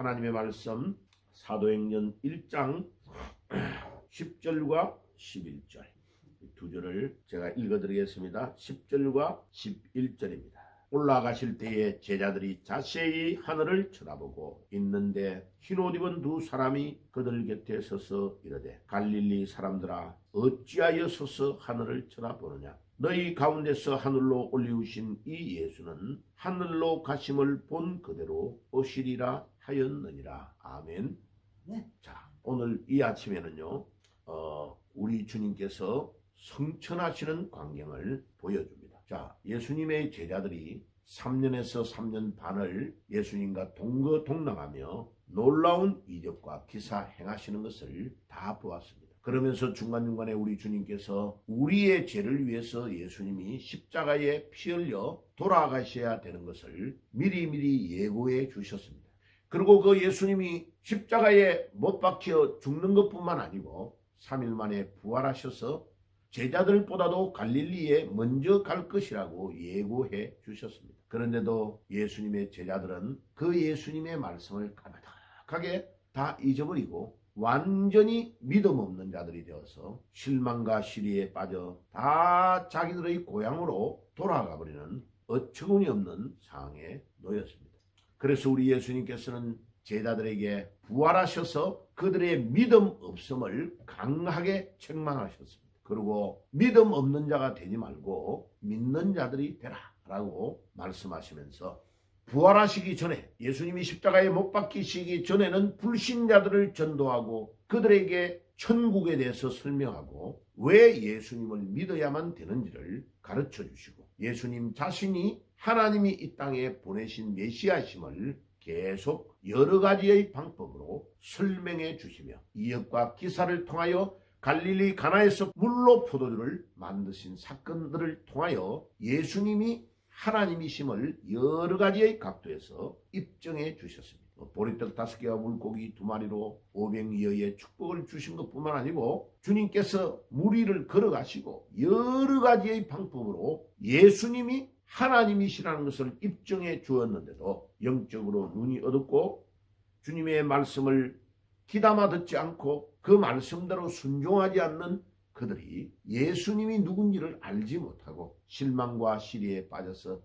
하나님의 말씀 사도행전 1장 10절과 11절 두 절을 제가 읽어드리겠습니다. 10절과 11절입니다. 올라가실 때에 제자들이 자세히 하늘을 쳐다보고 있는데 흰옷 입은 두 사람이 그들 곁에 서서 이르되 갈릴리 사람들아 어찌하여 서서 하늘을 쳐다보느냐. 너희 가운데서 하늘로 올리우신 이 예수는 하늘로 가심을 본 그대로 오시리라 하였느니라. 아멘. 네. 자, 오늘 이 아침에는요 우리 주님께서 성천하시는 광경을 보여줍니다. 자, 예수님의 제자들이 3년에서 3년 반을 예수님과 동거동락하며 놀라운 이적과 기사 행하시는 것을 다 보았습니다. 그러면서 중간중간에 우리 주님께서 우리의 죄를 위해서 예수님이 십자가에 피 흘려 돌아가셔야 되는 것을 미리미리 예고해 주셨습니다. 그리고 그 예수님이 십자가에 못 박혀 죽는 것뿐만 아니고 3일 만에 부활하셔서 제자들보다도 갈릴리에 먼저 갈 것이라고 예고해 주셨습니다. 그런데도 예수님의 제자들은 그 예수님의 말씀을 까마득하게 다 잊어버리고 완전히 믿음 없는 자들이 되어서 실망과 시리에 빠져 다 자기들의 고향으로 돌아가 버리는 어처구니 없는 상황에 놓였습니다. 그래서 우리 예수님께서는 제자들에게 부활하셔서 그들의 믿음 없음을 강하게 책망하셨습니다. 그리고 믿음 없는 자가 되지 말고 믿는 자들이 되라 라고 말씀하시면서 부활하시기 전에 예수님이 십자가에 못 박히시기 전에는 불신자들을 전도하고 그들에게 천국에 대해서 설명하고 왜 예수님을 믿어야만 되는지를 가르쳐 주시고 예수님 자신이 하나님이 이 땅에 보내신 메시아심을 계속 여러 가지의 방법으로 설명해 주시며 이역과 기사를 통하여 갈릴리 가나에서 물로 포도주를 만드신 사건들을 통하여 예수님이 하나님이심을 여러 가지의 각도에서 입증해 주셨습니다. 보리떡 5개와 물고기 2마리로 500여의 축복을 주신 것뿐만 아니고 주님께서 물 위를 걸어가시고 여러 가지의 방법으로 예수님이 하나님이시라는 것을 입증해 주었는데도 영적으로 눈이 어둡고 주님의 말씀을 귀담아 듣지 않고 그 말씀대로 순종하지 않는 그들이 예수님이 누군지를 알지 못하고 실망과 시리에 빠져서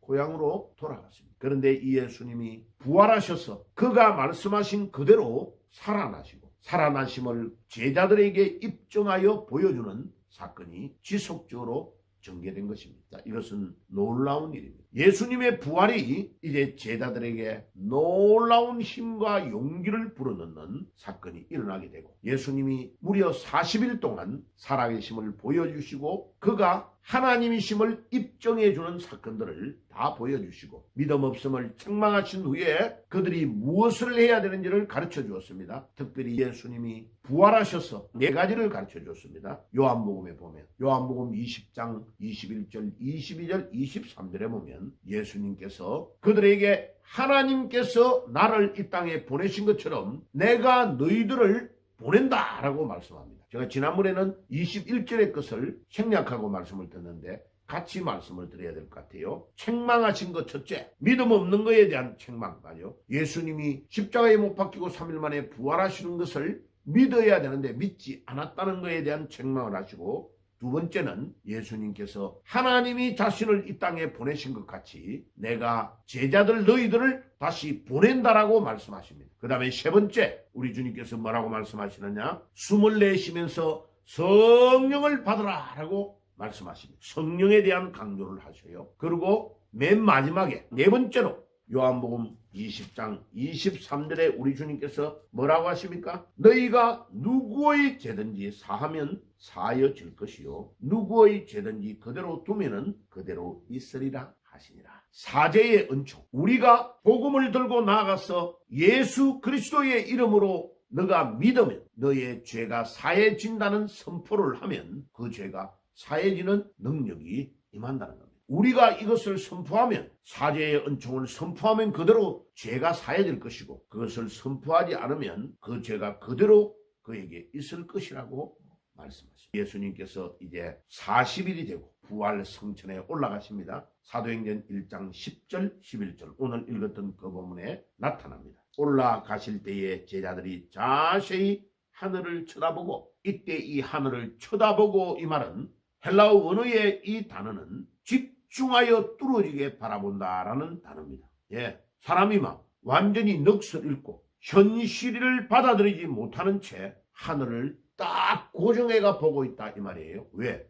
고향으로 돌아갔습니다. 그런데 이 예수님이 부활하셔서 그가 말씀하신 그대로 살아나시고 살아나심을 제자들에게 입증하여 보여주는 사건이 지속적으로 전개된 것입니다. 이것은 놀라운 일입니다. 예수님의 부활이 이제 제자들에게 놀라운 힘과 용기를 불어넣는 사건이 일어나게 되고 예수님이 무려 40일 동안 살아계심을 보여주시고 그가 하나님이심을 입증해주는 사건들을 다 보여주시고 믿음 없음을 책망하신 후에 그들이 무엇을 해야 되는지를 가르쳐 주었습니다. 특별히 예수님이 부활하셔서 4가지를 가르쳐 주었습니다. 요한복음에 보면 요한복음 20장 21절 22절 23절에 보면 예수님께서 그들에게 하나님께서 나를 이 땅에 보내신 것처럼 내가 너희들을 보낸다라고 말씀합니다. 제가 지난번에는 21절의 것을 생략하고 말씀을 듣는데 같이 말씀을 드려야 될 것 같아요. 책망하신 것 첫째, 믿음 없는 것에 대한 책망 말이요. 예수님이 십자가에 못 박히고 3일 만에 부활하시는 것을 믿어야 되는데 믿지 않았다는 것에 대한 책망을 하시고 두 번째는 예수님께서 하나님이 자신을 이 땅에 보내신 것 같이 내가 제자들 너희들을 다시 보낸다라고 말씀하십니다. 그 다음에 세 번째 우리 주님께서 뭐라고 말씀하시느냐, 숨을 내쉬면서 성령을 받으라 라고 말씀하십니다. 성령에 대한 강조를 하셔요. 그리고 맨 마지막에 네 번째로 요한복음 20장 23절에 우리 주님께서 뭐라고 하십니까? 너희가 누구의 죄든지 사하면 사하여질 것이요 누구의 죄든지 그대로 두면은 그대로 있으리라 하시니라. 사죄의 은총, 우리가 복음을 들고 나아가서 예수 그리스도의 이름으로 너가 믿으면 너의 죄가 사해진다는 선포를 하면 그 죄가 사해지는 능력이 임한다는 겁니다. 우리가 이것을 선포하면 사죄의 은총을 선포하면 그대로 죄가 사해질 것이고 그것을 선포하지 않으면 그 죄가 그대로 그에게 있을 것이라고 말씀하십니다. 예수님께서 이제 40일이 되고 부활 성천에 올라가십니다. 사도행전 1장 10절 11절 오늘 읽었던 그 본문에 나타납니다. 올라가실 때에 제자들이 자세히 하늘을 쳐다보고, 이때 이 하늘을 쳐다보고 이 말은 헬라어 원어의 이 단어는 집중하여 뚫어지게 바라본다라는 단어입니다. 예, 사람이 막 완전히 넋을 잃고 현실을 받아들이지 못하는 채 하늘을 딱 고정해가 보고 있다 이 말이에요. 왜?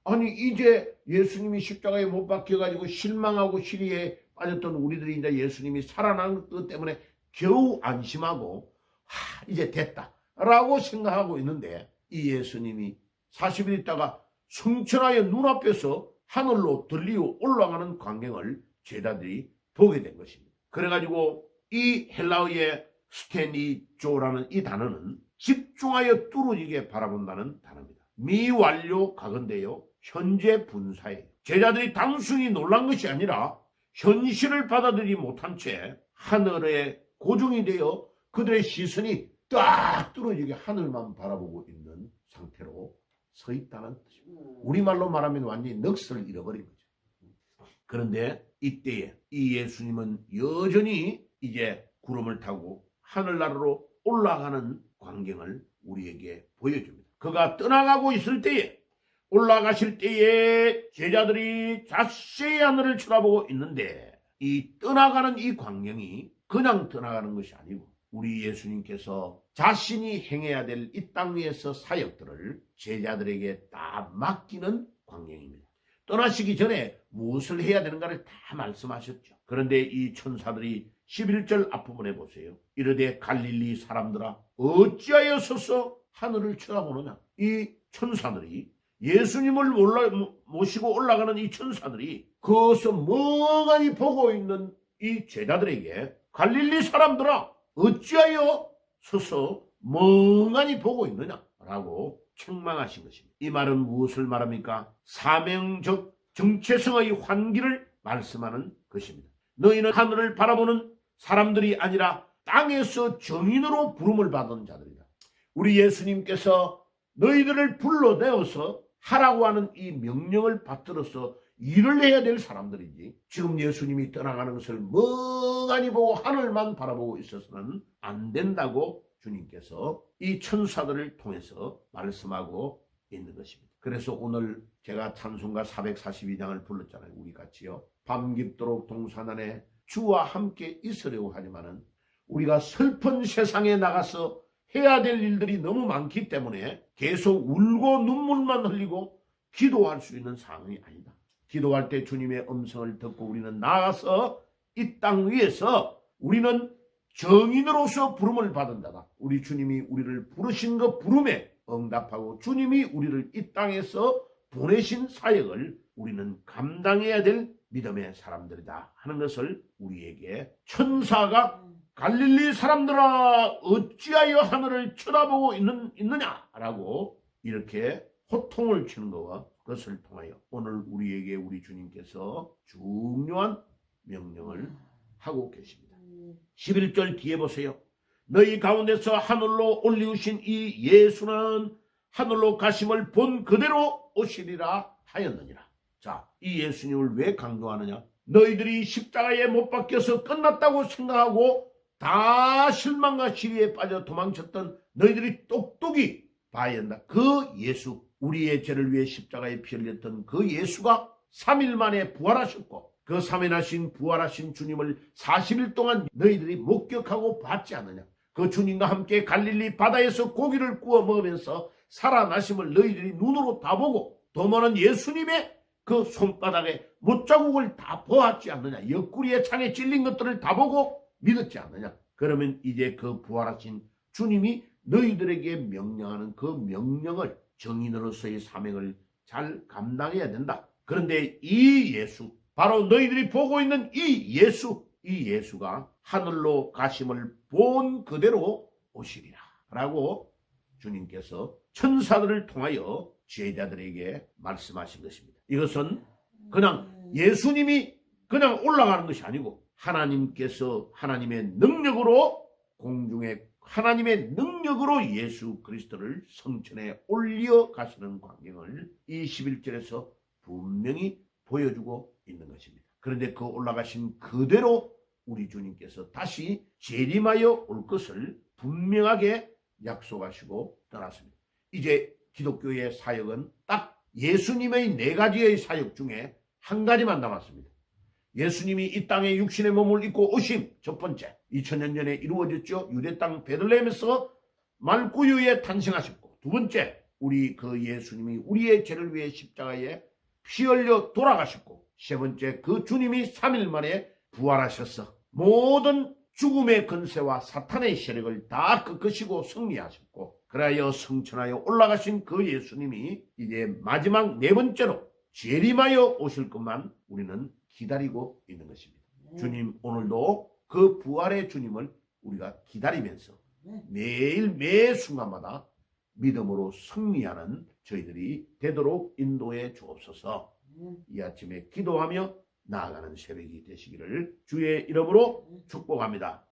아니 이제 예수님이 십자가에 못 박혀가지고 실망하고 시리에 빠졌던 우리들이 이제 예수님이 살아난 것 때문에 겨우 안심하고 이제 됐다 라고 생각하고 있는데, 이 예수님이 40일 있다가 승천하여 눈앞에서 하늘로 들리어 올라가는 광경을 제자들이 보게 된 것입니다. 그래가지고 이 헬라어의 스테니조라는 이 단어는 집중하여 뚫어지게 바라본다는 단어입니다. 미완료 가건데요, 현재 분사예요. 제자들이 단순히 놀란 것이 아니라 현실을 받아들이지 못한 채 하늘에 고정이 되어 그들의 시선이 딱 뚫어지게 하늘만 바라보고 있는 상태로 서 있다는 뜻입니다. 우리말로 말하면 완전히 넋을 잃어버린 거죠. 그런데 이때에 이 예수님은 여전히 이제 구름을 타고 하늘나라로 올라가는 광경을 우리에게 보여줍니다. 그가 떠나가고 있을 때에, 올라가실 때에 제자들이 자세히 하늘을 쳐다보고 있는데, 이 떠나가는 이 광경이 그냥 떠나가는 것이 아니고 우리 예수님께서 자신이 행해야 될 이 땅 위에서 사역들을 제자들에게 다 맡기는 광경입니다. 떠나시기 전에 무엇을 해야 되는가를 다 말씀하셨죠. 그런데 이 천사들이 11절 앞부분에 보세요. 이르되 갈릴리 사람들아 어찌하여 서서 하늘을 쳐다보느냐. 이 천사들이 예수님을 모시고 올라가는 이 천사들이 거기서 멍하니 보고 있는 이 제자들에게 갈릴리 사람들아 어찌하여 서서 멍하니 보고 있느냐라고 책망하신 것입니다. 이 말은 무엇을 말합니까? 사명적 정체성의 환기를 말씀하는 것입니다. 너희는 하늘을 바라보는 사람들이 아니라 땅에서 정인으로 부름을 받은 자들이다. 우리 예수님께서 너희들을 불러내어서 하라고 하는 이 명령을 받들어서 일을 해야 될 사람들이지, 지금 예수님이 떠나가는 것을 멍하니 보고 하늘만 바라보고 있어서는 안 된다고 주님께서 이 천사들을 통해서 말씀하고 있는 것입니다. 그래서 오늘 제가 찬송가 442장을 불렀잖아요. 우리 같이요. 밤 깊도록 동산 안에 주와 함께 있으려고 하지만은 우리가 슬픈 세상에 나가서 해야 될 일들이 너무 많기 때문에 계속 울고 눈물만 흘리고 기도할 수 있는 상황이 아니다. 기도할 때 주님의 음성을 듣고 우리는 나아가서 이 땅 위에서 우리는 정인으로서 부름을 받은 자다. 우리 주님이 우리를 부르신 그 부름에 응답하고 주님이 우리를 이 땅에서 보내신 사역을 우리는 감당해야 될 믿음의 사람들이다 하는 것을 우리에게 천사가 갈릴리 사람들아 어찌하여 하늘을 쳐다보고 있느냐라고 이렇게 호통을 치는 것과 그것을 통하여 오늘 우리에게 우리 주님께서 중요한 명령을 하고 계십니다. 11절 뒤에 보세요. 너희 가운데서 하늘로 올리우신 이 예수는 하늘로 가심을 본 그대로 오시리라 하였느니라. 자, 이 예수님을 왜 강조하느냐? 너희들이 십자가에 못 박혀서 끝났다고 생각하고 다 실망과 시리에 빠져 도망쳤던 너희들이 똑똑히 봐야 한다. 그 예수, 우리의 죄를 위해 십자가에 피 흘렸던 그 예수가 3일 만에 부활하셨고, 그 3일 하신 부활하신 주님을 40일 동안 너희들이 목격하고 봤지 않느냐. 그 주님과 함께 갈릴리 바다에서 고기를 구워 먹으면서 살아나심을 너희들이 눈으로 다 보고, 더 많은 예수님의 그 손바닥에 못자국을 다 보았지 않느냐. 옆구리에 창에 찔린 것들을 다 보고 믿었지 않느냐. 그러면 이제 그 부활하신 주님이 너희들에게 명령하는 그 명령을, 정인으로서의 사명을 잘 감당해야 된다. 그런데 이 예수, 바로 너희들이 보고 있는 이 예수가 하늘로 가심을 본 그대로 오시리라 라고 주님께서 천사들을 통하여 제자들에게 말씀하신 것입니다. 이것은 그냥 예수님이 그냥 올라가는 것이 아니고 하나님께서 하나님의 능력으로 공중에 하나님의 능력으로 예수 그리스도를 성천에 올려 가시는 광경을 이 11절에서 분명히 보여주고 있는 것입니다. 그런데 그 올라가신 그대로 우리 주님께서 다시 재림하여 올 것을 분명하게 약속하시고 떠났습니다. 이제 기독교의 사역은 딱 예수님의 4가지의 사역 중에 한 가지만 남았습니다. 예수님이 이 땅에 육신의 몸을 입고 오심, 첫 번째 2000년 전에 이루어졌죠. 유대 땅 베들레헴에서 말구유에 탄생하셨고, 두 번째 우리 그 예수님이 우리의 죄를 위해 십자가에 피 흘려 돌아가셨고, 세 번째 그 주님이 3일 만에 부활하셔서 모든 죽음의 권세와 사탄의 세력을 다 꺾으시고 승리하셨고, 그리하여 성천하여 올라가신 그 예수님이 이제 마지막 4번째로 재림하여 오실 것만 우리는 기다리고 있는 것입니다. 주님 오늘도 그 부활의 주님을 우리가 기다리면서 매일 매 순간마다 믿음으로 승리하는 저희들이 되도록 인도해 주옵소서. 이 아침에 기도하며 나아가는 새벽이 되시기를 주의 이름으로 축복합니다.